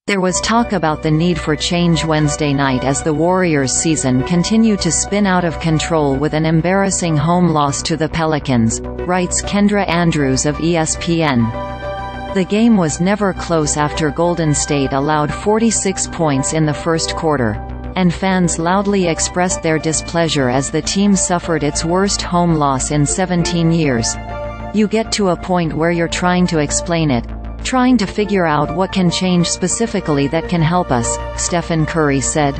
There was talk about the need for change Wednesday night as the Warriors' season continued to spin out of control with an embarrassing home loss to the Pelicans, writes Kendra Andrews of ESPN. The game was never close after Golden State allowed 46 points in the first quarter, and fans loudly expressed their displeasure as the team suffered its worst home loss in 17 years. You get to a point where you're trying to explain it, trying to figure out what can change specifically that can help us, Stephen Curry said.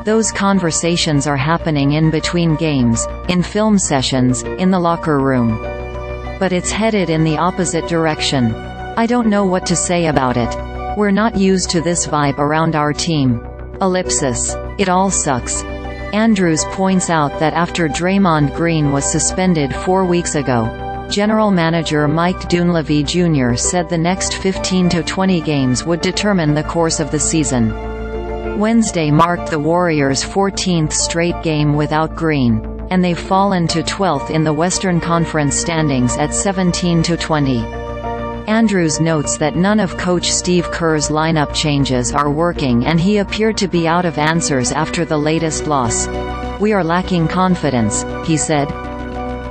Those conversations are happening in between games, in film sessions, in the locker room. But it's headed in the opposite direction. I don't know what to say about it. We're not used to this vibe around our team. Ellipsis. It all sucks. Andrews points out that after Draymond Green was suspended 4 weeks ago, General Manager Mike Dunleavy Jr said the next 15 to 20 games would determine the course of the season. Wednesday marked the Warriors' 14th straight game without Green, and they've fallen to 12th in the Western Conference standings at 17 to 20. Andrews notes that none of Coach Steve Kerr's lineup changes are working and he appeared to be out of answers after the latest loss. "We are lacking confidence," he said.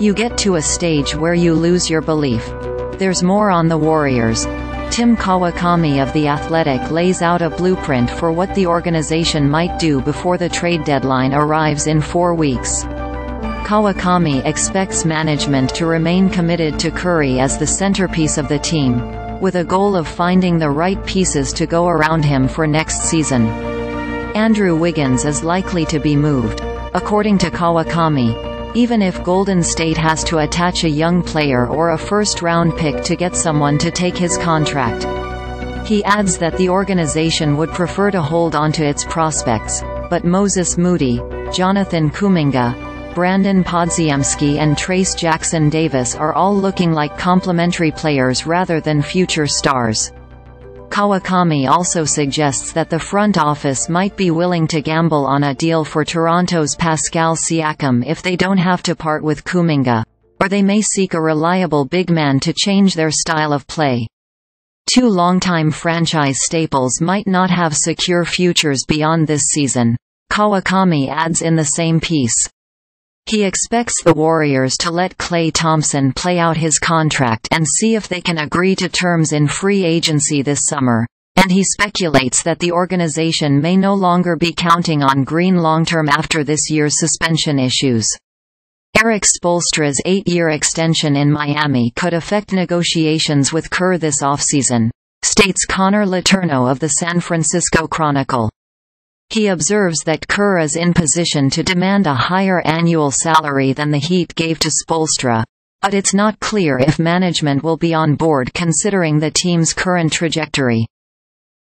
"You get to a stage where you lose your belief. There's more on the Warriors." Tim Kawakami of The Athletic lays out a blueprint for what the organization might do before the trade deadline arrives in 4 weeks. Kawakami expects management to remain committed to Curry as the centerpiece of the team, with a goal of finding the right pieces to go around him for next season. Andrew Wiggins is likely to be moved, according to Kawakami, even if Golden State has to attach a young player or a first-round pick to get someone to take his contract. He adds that the organization would prefer to hold onto its prospects, but Moses Moody, Jonathan Kuminga, Brandin Podziemski and Trayce Jackson-Davis are all looking like complementary players rather than future stars. Kawakami also suggests that the front office might be willing to gamble on a deal for Toronto's Pascal Siakam if they don't have to part with Kuminga, or they may seek a reliable big man to change their style of play. Two longtime franchise staples might not have secure futures beyond this season, Kawakami adds in the same piece. He expects the Warriors to let Klay Thompson play out his contract and see if they can agree to terms in free agency this summer, and he speculates that the organization may no longer be counting on Green long-term after this year's suspension issues. Erik Spoelstra's 8-year extension in Miami could affect negotiations with Kerr this offseason, states Letourneau of the San Francisco Chronicle. He observes that Kerr is in position to demand a higher annual salary than the Heat gave to Spoelstra, but it's not clear if management will be on board considering the team's current trajectory.